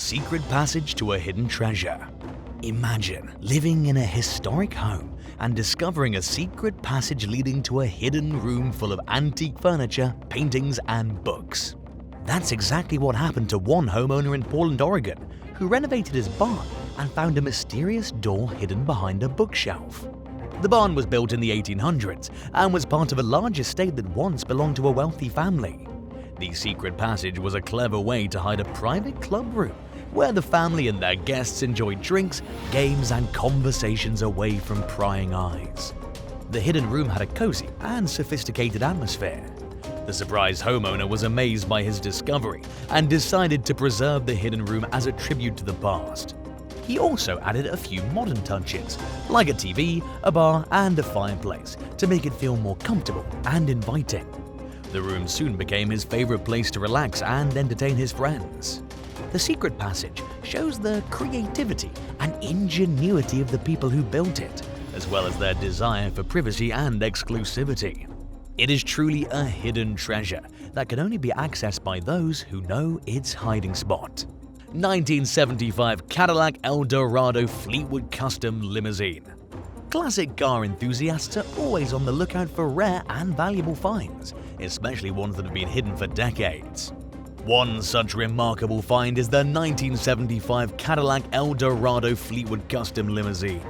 secret passage to a hidden treasure. Imagine living in a historic home and discovering a secret passage leading to a hidden room full of antique furniture, paintings, and books. That's exactly what happened to one homeowner in Portland, Oregon, who renovated his barn and found a mysterious door hidden behind a bookshelf. The barn was built in the 1800s and was part of a large estate that once belonged to a wealthy family. The secret passage was a clever way to hide a private club room where the family and their guests enjoyed drinks, games, and conversations away from prying eyes. The hidden room had a cozy and sophisticated atmosphere. The surprised homeowner was amazed by his discovery and decided to preserve the hidden room as a tribute to the past. He also added a few modern touches, like a TV, a bar, and a fireplace, to make it feel more comfortable and inviting. The room soon became his favorite place to relax and entertain his friends. The secret passage shows the creativity and ingenuity of the people who built it, as well as their desire for privacy and exclusivity. It is truly a hidden treasure that can only be accessed by those who know its hiding spot. 1975 Cadillac Eldorado Fleetwood Custom Limousine. Classic car enthusiasts are always on the lookout for rare and valuable finds, especially ones that have been hidden for decades. One such remarkable find is the 1975 Cadillac Eldorado Fleetwood Custom Limousine.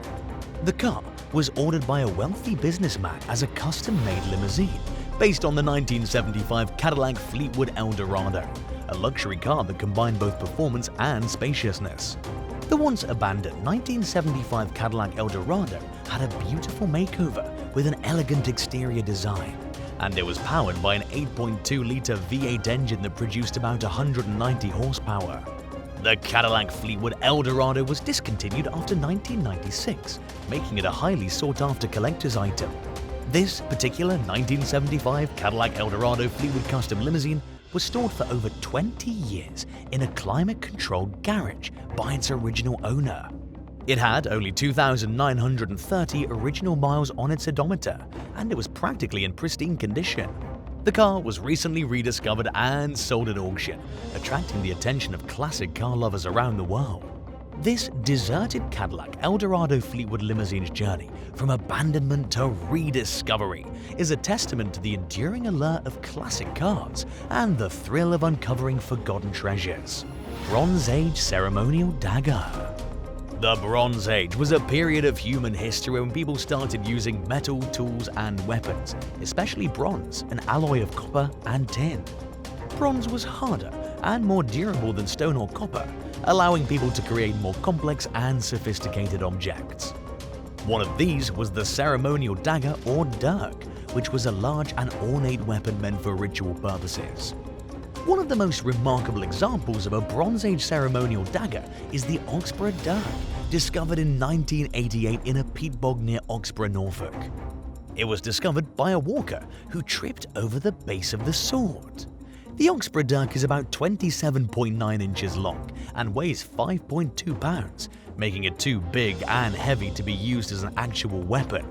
The car was ordered by a wealthy businessman as a custom-made limousine based on the 1975 Cadillac Fleetwood Eldorado, a luxury car that combined both performance and spaciousness. The once abandoned 1975 Cadillac Eldorado had a beautiful makeover with an elegant exterior design, and it was powered by an 8.2-liter V8 engine that produced about 190 horsepower. The Cadillac Fleetwood Eldorado was discontinued after 1996, making it a highly sought-after collector's item. This particular 1975 Cadillac Eldorado Fleetwood Custom Limousine was stored for over 20 years in a climate-controlled garage by its original owner. It had only 2,930 original miles on its odometer, and it was practically in pristine condition. The car was recently rediscovered and sold at auction, attracting the attention of classic car lovers around the world. This deserted Cadillac Eldorado Fleetwood Limousine's journey from abandonment to rediscovery is a testament to the enduring allure of classic cars and the thrill of uncovering forgotten treasures. Bronze Age Ceremonial Dagger. The Bronze Age was a period of human history when people started using metal tools and weapons, especially bronze, an alloy of copper and tin. Bronze was harder and more durable than stone or copper, allowing people to create more complex and sophisticated objects. One of these was the ceremonial dagger or dirk, which was a large and ornate weapon meant for ritual purposes. One of the most remarkable examples of a Bronze Age ceremonial dagger is the Oxborough dirk, discovered in 1988 in a peat bog near Oxborough, Norfolk. It was discovered by a walker who tripped over the base of the sword. The Oxborough dirk is about 27.9 inches long and weighs 5.2 pounds, making it too big and heavy to be used as an actual weapon.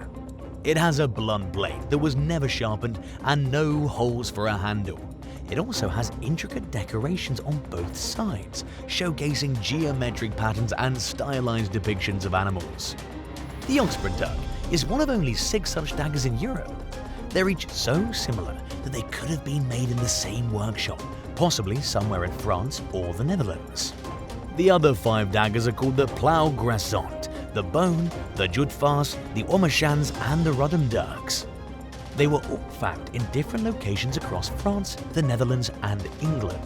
It has a blunt blade that was never sharpened and no holes for a handle. It also has intricate decorations on both sides, showcasing geometric patterns and stylized depictions of animals. The Oxborough dirk is one of only 6 such daggers in Europe. They're each so similar that they could have been made in the same workshop, possibly somewhere in France or the Netherlands. The other 5 daggers are called the Plough Grassant, the Bone, the Judfas, the Ormachans, and the Rudham dirks. They were all found in different locations across France, the Netherlands, and England.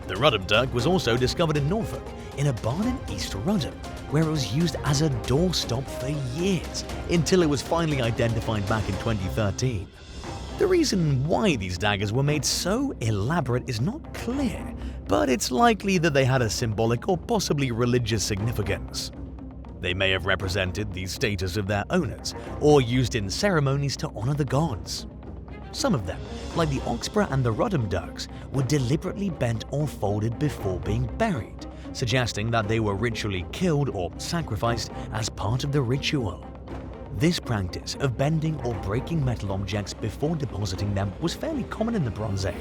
The Rudham dirk was also discovered in Norfolk, in a barn in East Rudham, where it was used as a doorstop for years, until it was finally identified back in 2013. The reason why these daggers were made so elaborate is not clear, but it's likely that they had a symbolic or possibly religious significance. They may have represented the status of their owners, or used in ceremonies to honor the gods. Some of them, like the Oxborough and the Rudham dirks, were deliberately bent or folded before being buried, suggesting that they were ritually killed or sacrificed as part of the ritual. This practice of bending or breaking metal objects before depositing them was fairly common in the Bronze Age.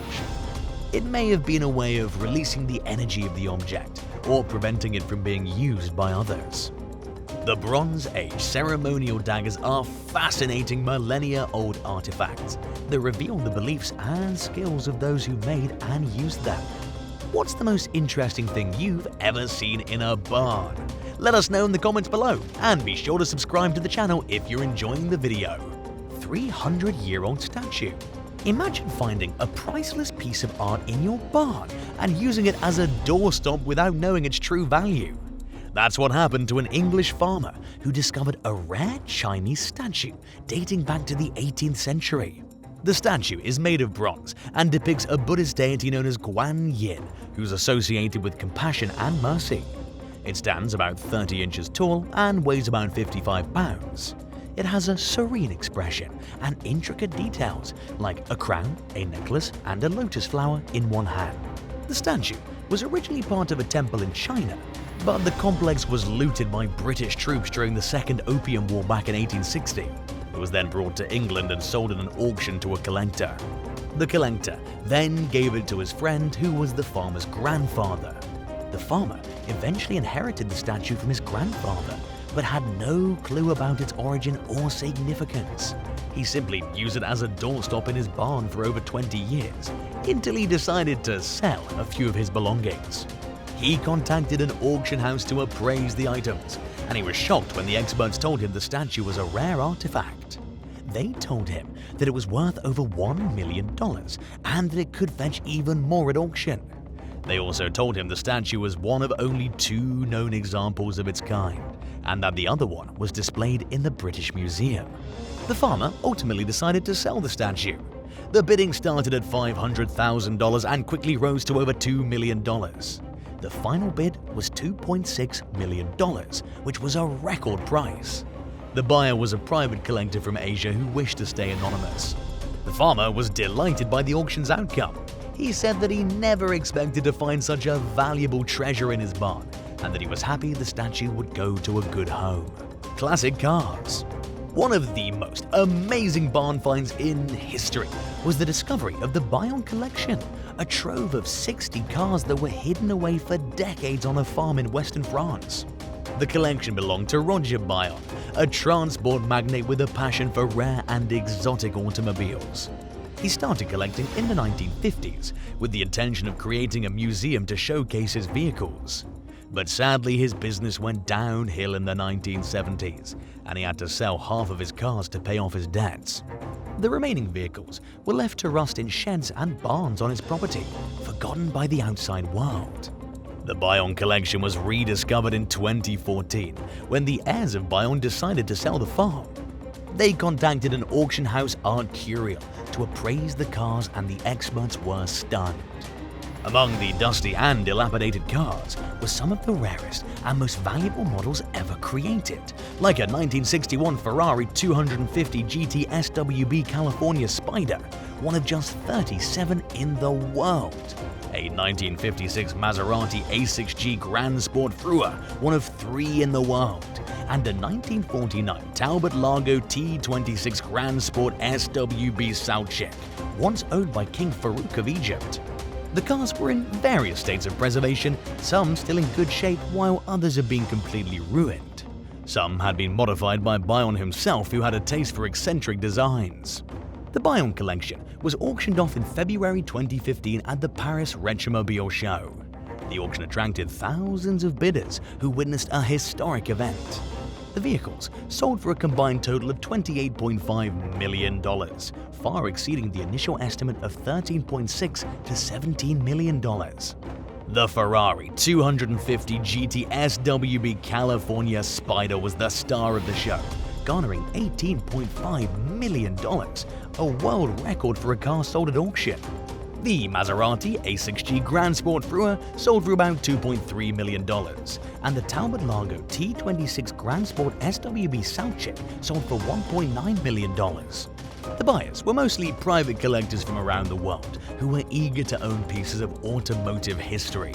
It may have been a way of releasing the energy of the object, or preventing it from being used by others. The Bronze Age ceremonial daggers are fascinating millennia-old artifacts that reveal the beliefs and skills of those who made and used them. What's the most interesting thing you've ever seen in a barn? Let us know in the comments below, and be sure to subscribe to the channel if you're enjoying the video. 300-year-old statue. Imagine finding a priceless piece of art in your barn and using it as a doorstop without knowing its true value. That's what happened to an English farmer who discovered a rare Chinese statue dating back to the 18th century. The statue is made of bronze and depicts a Buddhist deity known as Guan Yin, who's associated with compassion and mercy. It stands about 30 inches tall and weighs about 55 pounds. It has a serene expression and intricate details like a crown, a necklace, and a lotus flower in one hand. The statue was originally part of a temple in China, but the complex was looted by British troops during the Second Opium War back in 1860. It was then brought to England and sold at an auction to a collector. The collector then gave it to his friend, who was the farmer's grandfather. The farmer eventually inherited the statue from his grandfather, but had no clue about its origin or significance. He simply used it as a doorstop in his barn for over 20 years, until he decided to sell a few of his belongings. He contacted an auction house to appraise the items, and he was shocked when the experts told him the statue was a rare artifact. They told him that it was worth over $1 million and that it could fetch even more at auction. They also told him the statue was one of only 2 known examples of its kind, and that the other one was displayed in the British Museum. The farmer ultimately decided to sell the statue. The bidding started at $500,000 and quickly rose to over $2 million. The final bid was $2.6 million, which was a record price. The buyer was a private collector from Asia who wished to stay anonymous. The farmer was delighted by the auction's outcome. He said that he never expected to find such a valuable treasure in his barn, and that he was happy the statue would go to a good home. Classic cars. One of the most amazing barn finds in history was the discovery of the Bayon collection, a trove of 60 cars that were hidden away for decades on a farm in western France. The collection belonged to Roger Bayon, a transport magnate with a passion for rare and exotic automobiles. He started collecting in the 1950s with the intention of creating a museum to showcase his vehicles. But sadly, his business went downhill in the 1970s, and he had to sell half of his cars to pay off his debts. The remaining vehicles were left to rust in sheds and barns on his property, forgotten by the outside world. The Bayon collection was rediscovered in 2014 when the heirs of Bayon decided to sell the farm. They contacted an auction house, Art Curial, to appraise the cars, and the experts were stunned. Among the dusty and dilapidated cars were some of the rarest and most valuable models ever created, like a 1961 Ferrari 250 GT SWB California Spider, one of just 37 in the world, a 1956 Maserati A6G Grand Sport Fleur, one of 3 in the world, and a 1949 Talbot Lago T26 Grand Sport SWB Salchik, once owned by King Farouk of Egypt. The cars were in various states of preservation, some still in good shape while others had been completely ruined. Some had been modified by Bayon himself, who had a taste for eccentric designs. The Bayon collection was auctioned off in February 2015 at the Paris Retromobile Show. The auction attracted thousands of bidders who witnessed a historic event. The vehicles sold for a combined total of $28.5 million, far exceeding the initial estimate of $13.6 to $17 million. The Ferrari 250 GT SWB California Spider was the star of the show, garnering $18.5 million, a world record for a car sold at auction. The Maserati A6G Grand Sport Fleur sold for about $2.3 million, and the Talbot Lago T26 Grand Sport SWB Salchik sold for $1.9 million. The buyers were mostly private collectors from around the world who were eager to own pieces of automotive history.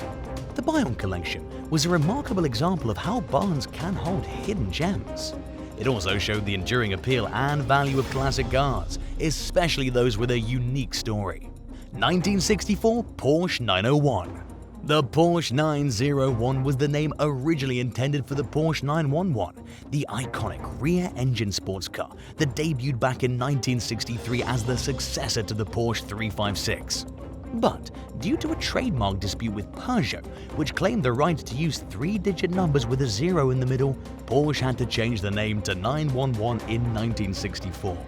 The Bayon collection was a remarkable example of how barns can hold hidden gems. It also showed the enduring appeal and value of classic cars, especially those with a unique story. 1964 Porsche 901. The Porsche 901 was the name originally intended for the Porsche 911, the iconic rear-engine sports car that debuted back in 1963 as the successor to the Porsche 356. But due to a trademark dispute with Peugeot, which claimed the right to use three-digit numbers with a zero in the middle, Porsche had to change the name to 911 in 1964.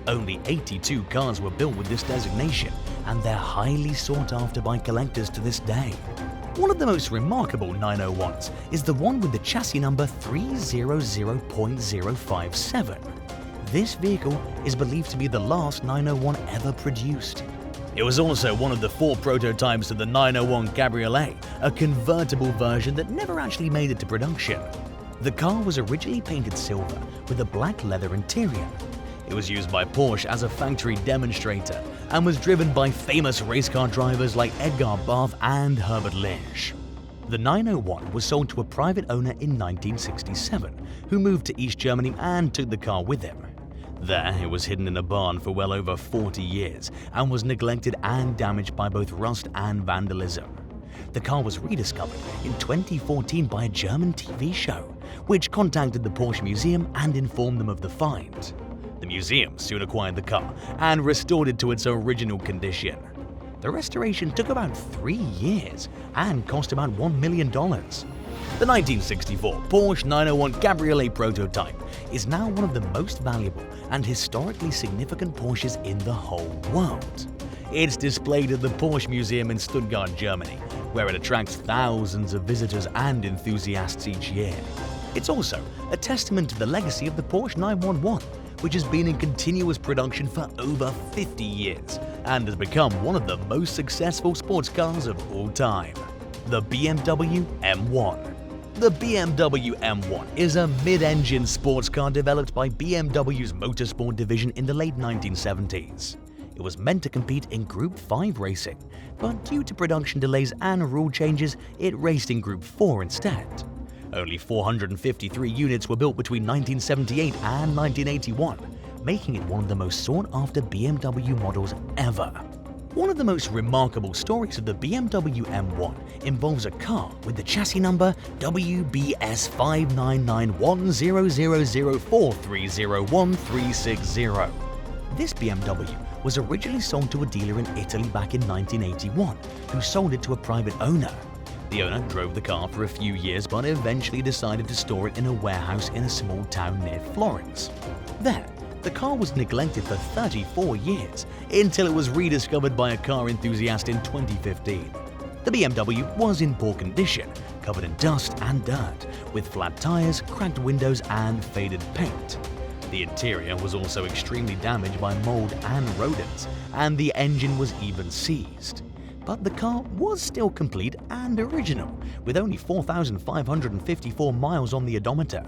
Only 82 cars were built with this designation, and they're highly sought after by collectors to this day. One of the most remarkable 901s is the one with the chassis number 300.057. This vehicle is believed to be the last 901 ever produced. It was also one of the 4 prototypes of the 901 Cabriolet, a convertible version that never actually made it to production. The car was originally painted silver with a black leather interior. It was used by Porsche as a factory demonstrator and was driven by famous race car drivers like Edgar Barth and Herbert Lynch. The 901 was sold to a private owner in 1967, who moved to East Germany and took the car with him. There, it was hidden in a barn for well over 40 years and was neglected and damaged by both rust and vandalism. The car was rediscovered in 2014 by a German TV show, which contacted the Porsche Museum and informed them of the find. The museum soon acquired the car and restored it to its original condition. The restoration took about 3 years and cost about $1 million. The 1964 Porsche 901 Cabriolet prototype is now one of the most valuable and historically significant Porsches in the whole world. It's displayed at the Porsche Museum in Stuttgart, Germany, where it attracts thousands of visitors and enthusiasts each year. It's also a testament to the legacy of the Porsche 911, which has been in continuous production for over 50 years and has become one of the most successful sports cars of all time. The BMW M1. The BMW M1 is a mid-engine sports car developed by BMW's motorsport division in the late 1970s. It was meant to compete in Group 5 racing, but due to production delays and rule changes, it raced in Group 4 instead. Only 453 units were built between 1978 and 1981, making it one of the most sought-after BMW models ever. One of the most remarkable stories of the BMW M1 involves a car with the chassis number WBS5991000430130. This BMW was originally sold to a dealer in Italy back in 1981, who sold it to a private owner. The owner drove the car for a few years but eventually decided to store it in a warehouse in a small town near Florence. There, the car was neglected for 34 years until it was rediscovered by a car enthusiast in 2015. The BMW was in poor condition, covered in dust and dirt, with flat tires, cracked windows and faded paint. The interior was also extremely damaged by mold and rodents, and the engine was even seized. But the car was still complete and original, with only 4,554 miles on the odometer.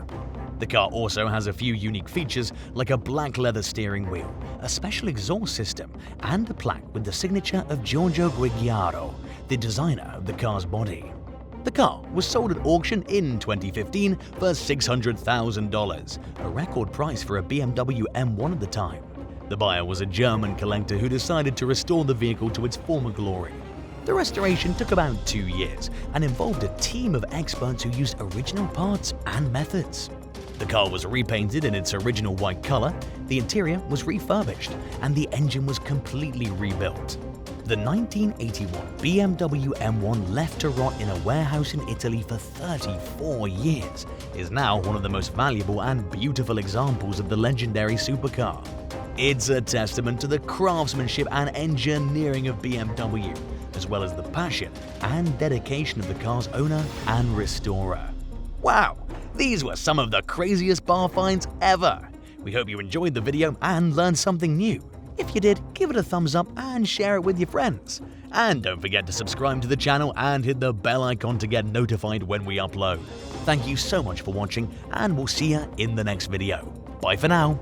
The car also has a few unique features like a black leather steering wheel, a special exhaust system, and a plaque with the signature of Giorgio Giugiaro, the designer of the car's body. The car was sold at auction in 2015 for $600,000, a record price for a BMW M1 at the time. The buyer was a German collector who decided to restore the vehicle to its former glory. The restoration took about 2 years and involved a team of experts who used original parts and methods. The car was repainted in its original white color, the interior was refurbished, and the engine was completely rebuilt. The 1981 BMW M1, left to rot in a warehouse in Italy for 34 years, is now one of the most valuable and beautiful examples of the legendary supercar. It's a testament to the craftsmanship and engineering of BMW, as well as the passion and dedication of the car's owner and restorer. Wow, these were some of the craziest bar finds ever! We hope you enjoyed the video and learned something new. If you did, give it a thumbs up and share it with your friends. And don't forget to subscribe to the channel and hit the bell icon to get notified when we upload. Thank you so much for watching, and we'll see you in the next video. Bye for now.